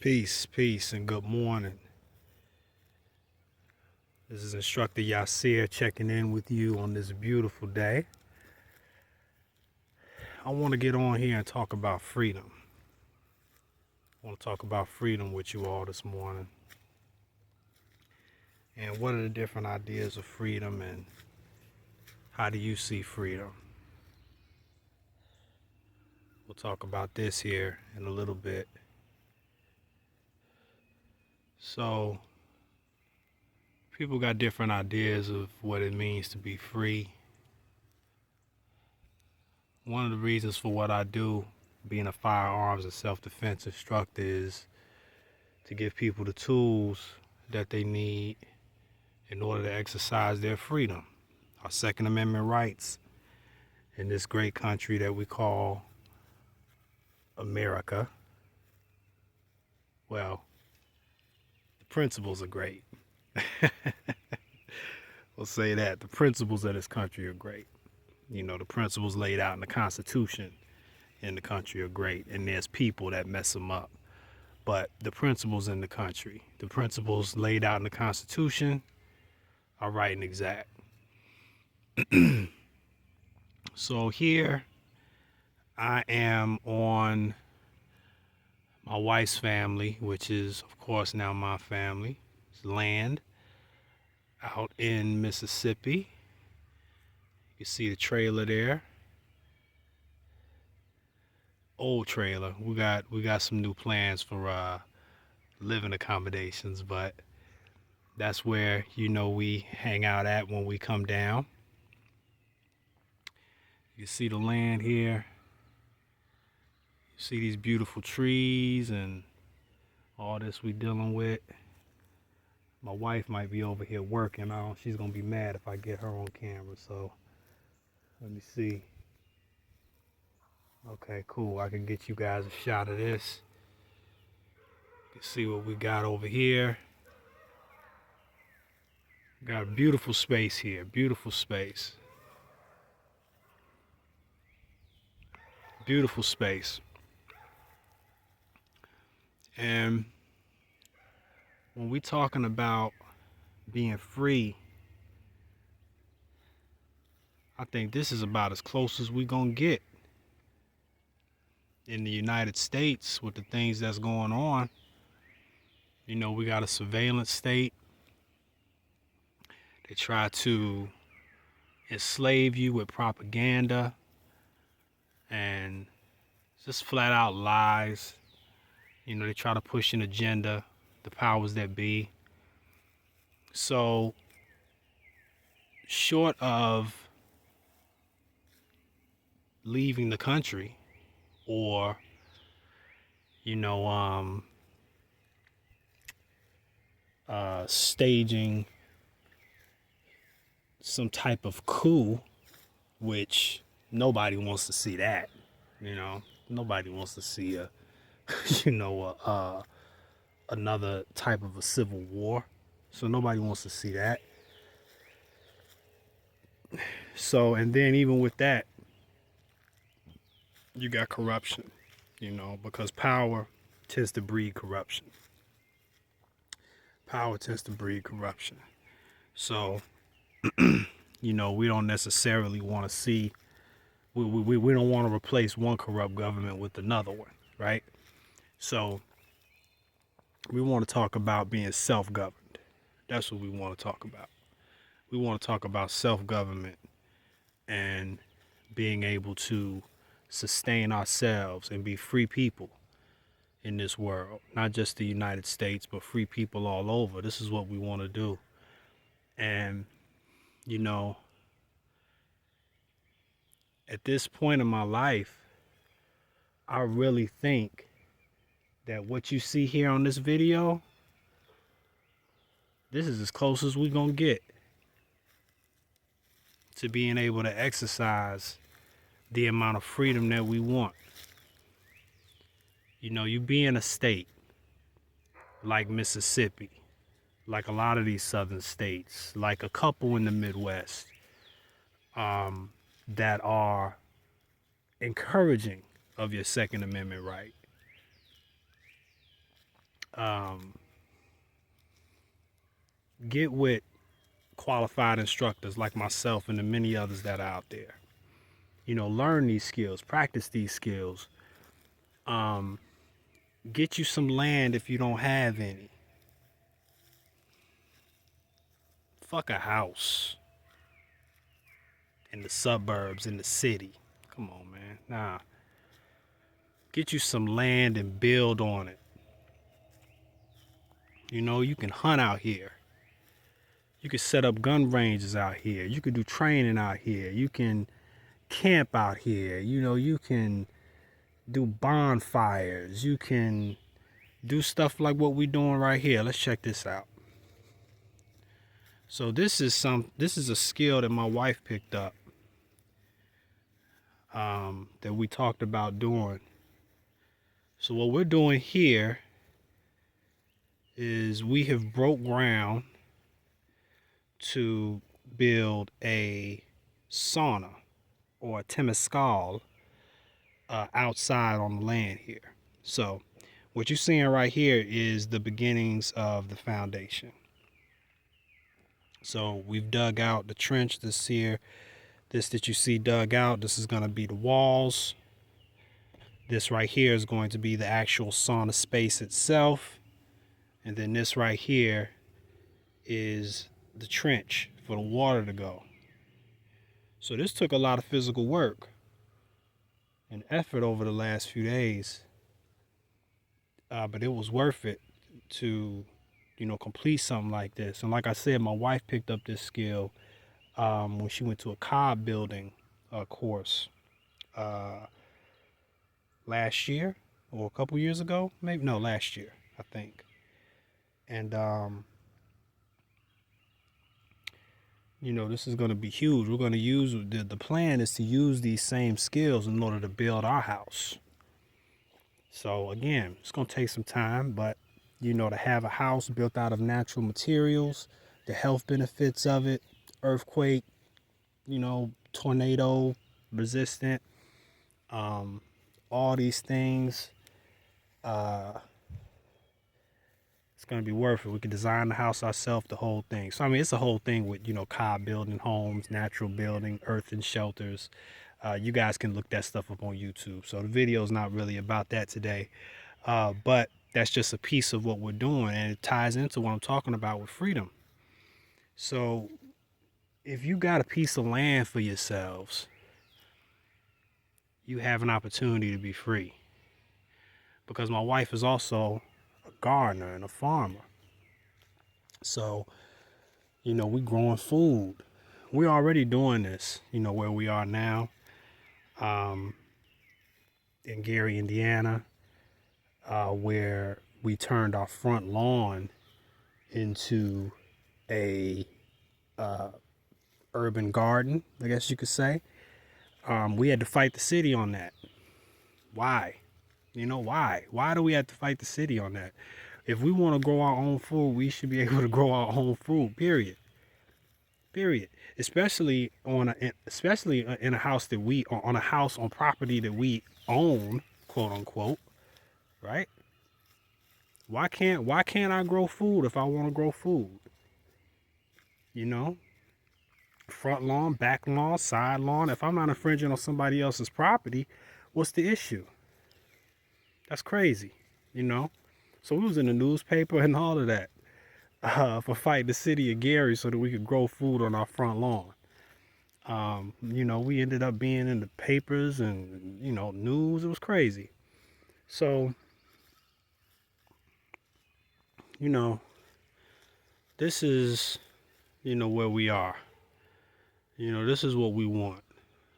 Peace, peace, and good morning. This is Instructor Yasir checking in with you on this beautiful day. I want to get on here and talk about freedom. I want to talk about freedom with you all this morning. And what are the different ideas of freedom and how do you see freedom? We'll talk about this here in a little bit. So, people got different ideas of what it means to be free. One of the reasons for what I do, being a firearms and self-defense instructor, is to give people the tools that they need in order to exercise their freedom, our Second Amendment rights in this great country that we call America. Well, the principles are great. We'll say that. The principles of this country are great. You know, the principles laid out in the Constitution in the country are great, and there's people that mess them up. But the principles in the country, the principles laid out in the Constitution are right and exact. So here I am on my wife's family, which is, of course, now my family. It's land out in Mississippi. You see the trailer there. Old trailer. We got some new plans for living accommodations, but that's where we hang out at when we come down. You see the land here. You see these beautiful trees and all this we dealing with. My wife might be over here working. She's gonna be mad if I get her on camera. So let me see. Okay, cool. I can get you guys a shot of this. You can see what we got over here. Got a beautiful space here. Beautiful space. Beautiful space. And when we talking about being free, I think this is about as close as we gonna get in the United States with the things that's going on. We got a surveillance state. They try to enslave you with propaganda and just flat out lies. They try to push an agenda, the powers that be. So, short of leaving the country or, staging some type of coup, which nobody wants to see that. Nobody wants to see another type of a civil war. So nobody wants to see that. So, and then even with that, you got corruption, because power tends to breed corruption. Power tends to breed corruption. So, we don't necessarily want to see, we don't want to replace one corrupt government with another one, right? So, we want to talk about being self-governed. That's what we want to talk about. We want to talk about self-government and being able to sustain ourselves and be free people in this world. Not just the United States, but free people all over. This is what we want to do. And, at this point in my life, I really think that what you see here on this video, this is as close as we're going to get to being able to exercise the amount of freedom that we want. You be in a state like Mississippi, like a lot of these southern states, like a couple in the Midwest, that are encouraging of your Second Amendment right. Um, get with qualified instructors like myself and the many others that are out there. Learn these skills, practice these skills. Um, get you some land if you don't have any. Fuck a house in the suburbs, in the city. Come on, man. Nah. Get you some land and build on it. You can hunt out here. You can set up gun ranges out here. You can do training out here. You can camp out here. You can do bonfires. You can do stuff like what we're doing right here. Let's check this out. So this is a skill that my wife picked up, that we talked about doing. So what we're doing here is we have broke ground to build a sauna or a temescal outside on the land here. So what you're seeing right here is the beginnings of the foundation. So we've dug out the trench. This that you see dug out, this is going to be the walls. This right here is going to be the actual sauna space itself. And then this right here is the trench for the water to go. So this took a lot of physical work and effort over the last few days. But it was worth it to, complete something like this. And like I said, my wife picked up this skill when she went to a cob building course last year or a couple years ago. Maybe, no, last year, I think. And, this is going to be huge. We're going to use, the plan is to use these same skills in order to build our house. So again, it's going to take some time, but to have a house built out of natural materials, the health benefits of it, earthquake, tornado resistant, all these things, it's going to be worth it. We can design the house ourselves, the whole thing. So, it's a whole thing with, cob building homes, natural building, earth and shelters. You guys can look that stuff up on YouTube. So the video is not really about that today. But that's just a piece of what we're doing. And it ties into what I'm talking about with freedom. So if you got a piece of land for yourselves, you have an opportunity to be free. Because my wife is also a gardener and a farmer. So, we growing food. We're already doing this, where we are now, in Gary, Indiana, where we turned our front lawn into a urban garden, I guess you could say. We had to fight the city on that. Why? Why? Why do we have to fight the city on that? If we want to grow our own food, we should be able to grow our own food, period. Especially in a house on property that we own, quote unquote, right? Why can't I grow food if I want to grow food? Front lawn, back lawn, side lawn. If I'm not infringing on somebody else's property, what's the issue? That's crazy, So we was in the newspaper and all of that for fighting the city of Gary so that we could grow food on our front lawn. We ended up being in the papers and, news. It was crazy. So, this is, where we are. This is what we want.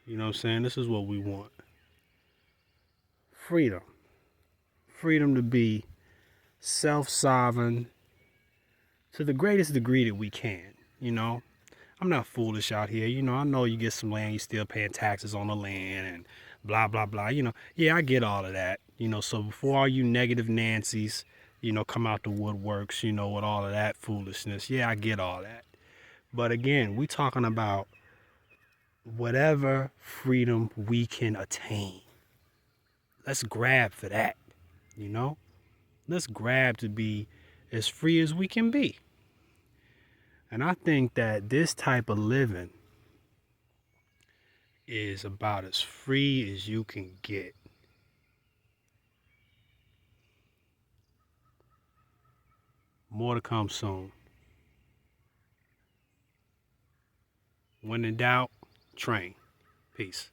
You know what I'm saying? This is what we want. Freedom. Freedom to be self-sovereign to the greatest degree that we can. I'm not foolish out here. I know you get some land, you still paying taxes on the land and blah, blah, blah. Yeah, I get all of that. So before all you negative Nancy's, come out the woodworks, with all of that foolishness. Yeah, I get all that. But again, we talking about whatever freedom we can attain. Let's grab for that, Let's grab to be as free as we can be. And I think that this type of living is about as free as you can get. More to come soon. When in doubt, train. Peace.